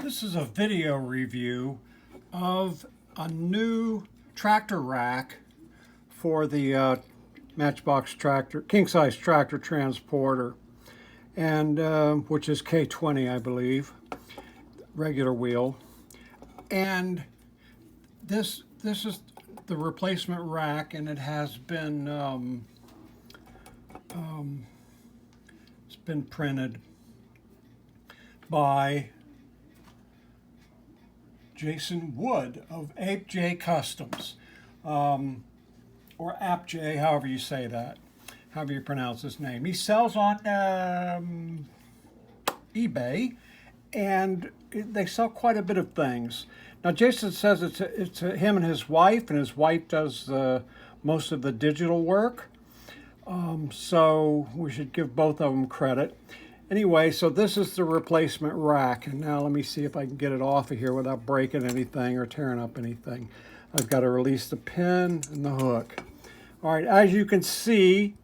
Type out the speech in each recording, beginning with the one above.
This is a video review of a new tractor rack for the Matchbox tractor, king size tractor transporter, and which is K20, I believe, regular wheel. And this is the replacement rack, and it has been it's been printed by Jason Wood of Ape J Customs, or App J, however you say that, however you pronounce his name. He sells on eBay, and they sell quite a bit of things. Now, Jason says it's him and his wife does most of the digital work. So we should give both of them credit. Anyway, so this is the replacement rack. And now let me see if I can get it off of here without breaking anything or tearing up anything. I've got to release the pin and the hook. All right, as you can see,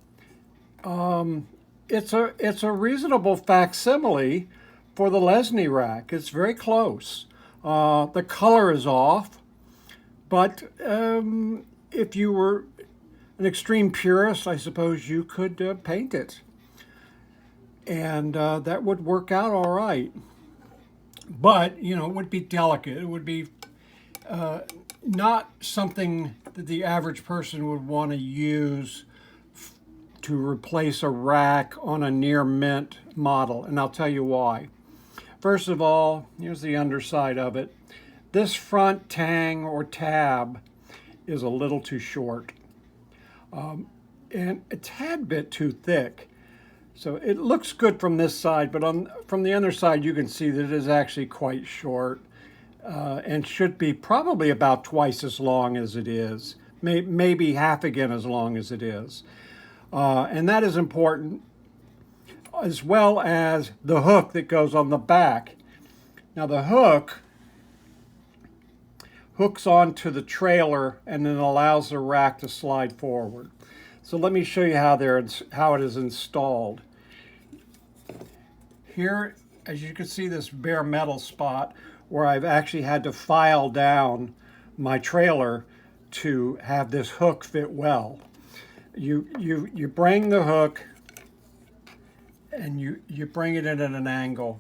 it's a reasonable facsimile for the Lesney rack. It's very close. The color is off, but if you were an extreme purist, I suppose you could paint it, and that would work out all right. But you know, it would be delicate. It would be not something that the average person would want to use to replace a rack on a near mint model, and I'll tell you why. First of all, here's the underside of it. This front tang or tab is a little too short, and a tad bit too thick. So it looks good from this side, but from the other side you can see that it is actually quite short, and should be probably about twice as long as it is, maybe half again as long as it is. And that is important, as well as the hook that goes on the back. Now the hook hooks onto the trailer and then allows the rack to slide forward. So let me show you how it is installed. Here, as you can see, this bare metal spot where I've actually had to file down my trailer to have this hook fit well. You bring the hook and you bring it in at an angle.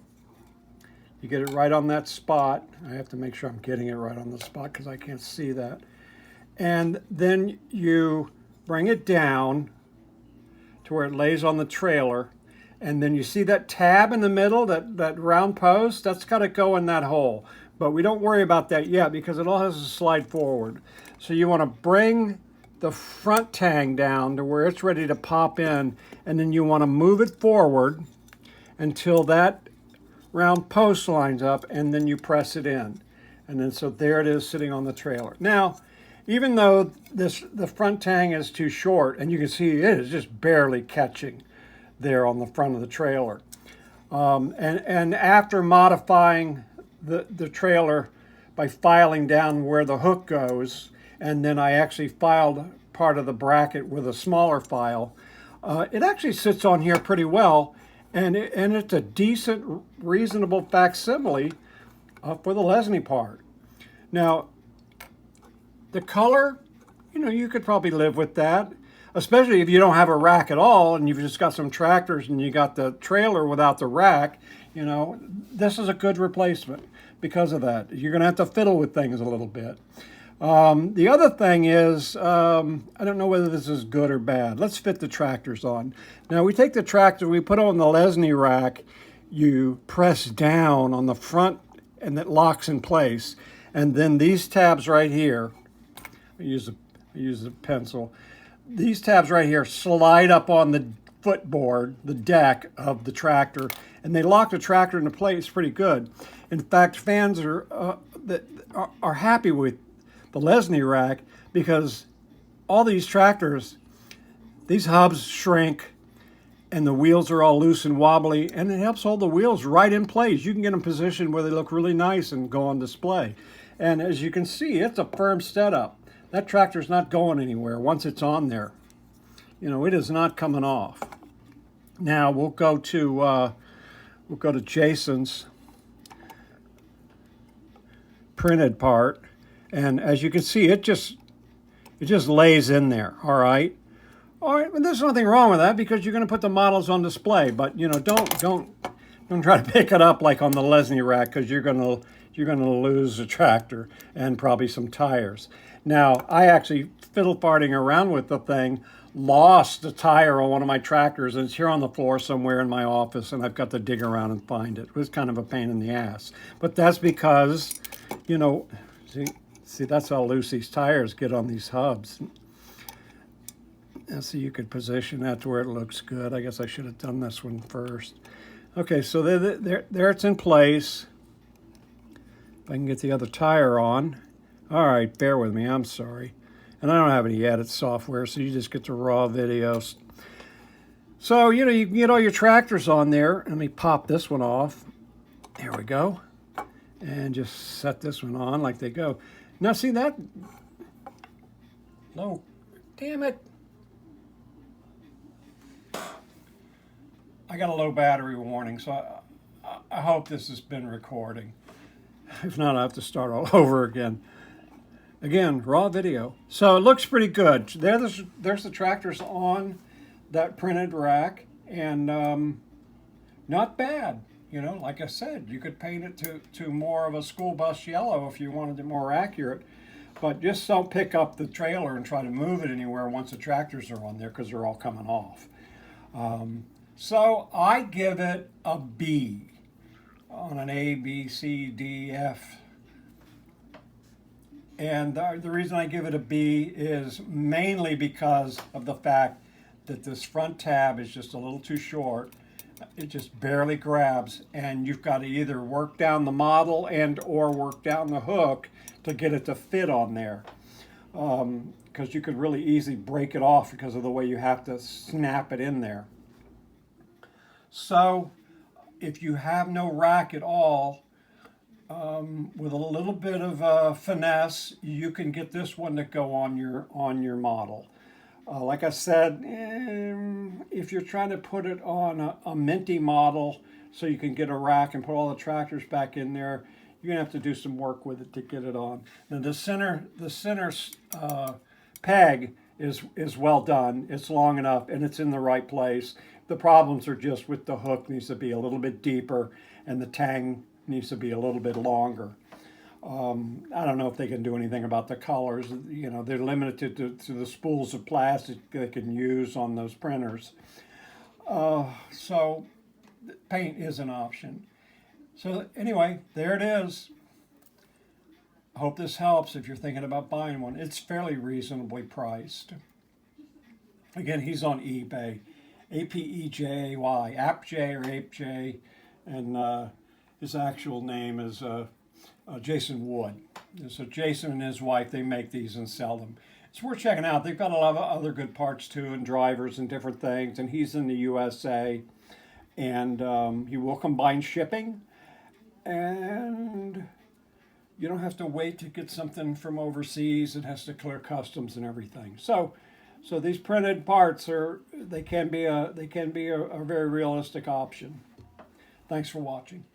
You get it right on that spot. I have to make sure I'm getting it right on the spot because I can't see that. And then you bring it down to where it lays on the trailer. And then you see that tab in the middle, that round post, that's got to go in that hole. But we don't worry about that yet because it all has to slide forward. So you want to bring the front tang down to where it's ready to pop in, and then you want to move it forward until that round post lines up, and then you press it in. And then so there it is sitting on the trailer. Now, even though the front tang is too short, and you can see it is just barely catching there on the front of the trailer. And after modifying the trailer by filing down where the hook goes, and then I actually filed part of the bracket with a smaller file, it actually sits on here pretty well, and it's a decent, reasonable facsimile for the Lesney part. Now, the color, you know, you could probably live with that, especially if you don't have a rack at all and you've just got some tractors and you got the trailer without the rack. You know, this is a good replacement because of that. You're going to have to fiddle with things a little bit. The other thing is, I don't know whether this is good or bad. Let's fit the tractors on. Now we take the tractor, we put on the Lesney rack, you press down on the front and it locks in place. And then these tabs right here, I use a pencil, these tabs right here slide up on the footboard, the deck of the tractor, and they lock the tractor into place pretty good. In fact, fans are happy with the Lesney rack because all these tractors, these hubs shrink and the wheels are all loose and wobbly, and it helps hold the wheels right in place. You can get them positioned where they look really nice and go on display. And as you can see, it's a firm setup. That tractor's not going anywhere once it's on there. You know, it is not coming off. Now we'll go to Jason's printed part, and as you can see, it just lays in there. All right. All right, well, there's nothing wrong with that because you're going to put the models on display. But you know, don't try to pick it up like on the Lesney rack because you're going to lose a tractor and probably some tires. Now, I actually fiddle farting around with the thing, lost a tire on one of my tractors, and it's here on the floor somewhere in my office, and I've got to dig around and find it. It was kind of a pain in the ass, but that's because, you know, see that's how loose these tires get on these hubs. And so you could position that to where it looks good. I guess I should have done this one first. Okay, so there it's in place. If I can get the other tire on. All right, bear with me, I'm sorry. And I don't have any edit software, so you just get the raw videos. So, you know, you can get all your tractors on there. Let me pop this one off. There we go. And just set this one on like they go. Now, see that? No, damn it. I got a low battery warning, so I hope this has been recording. If not, I'll have to start all over again. Again, raw video. So it looks pretty good. There's the tractors on that printed rack, and not bad. You know, like I said, you could paint it to more of a school bus yellow if you wanted it more accurate. But just don't pick up the trailer and try to move it anywhere once the tractors are on there because they're all coming off. So I give it a B on an A, B, C, D, F. And the reason I give it a B is mainly because of the fact that this front tab is just a little too short. It just barely grabs, and you've got to either work down the model and or work down the hook to get it to fit on there. Because you could really easily break it off because of the way you have to snap it in there. So if you have no rack at all, with a little bit of finesse, you can get this one to go on your model. Like I said, if you're trying to put it on a minty model so you can get a rack and put all the tractors back in there, you're gonna have to do some work with it to get it on. Now the center peg is well done. It's long enough and it's in the right place. The problems are just with the hook needs to be a little bit deeper and the tang needs to be a little bit longer. I don't know if they can do anything about the colors. You know, they're limited to the spools of plastic they can use on those printers. So paint is an option. So anyway, there it is. I hope this helps if you're thinking about buying one. It's fairly reasonably priced. Again, he's on eBay. APEJAY, AppJ or ApeJ, and his actual name is Jason Wood. So Jason and his wife, they make these and sell them. It's worth checking out. They've got a lot of other good parts too, and drivers and different things. And he's in the USA, and he will combine shipping, and you don't have to wait to get something from overseas. It has to clear customs and everything. So these printed parts they can be a very realistic option. Thanks for watching.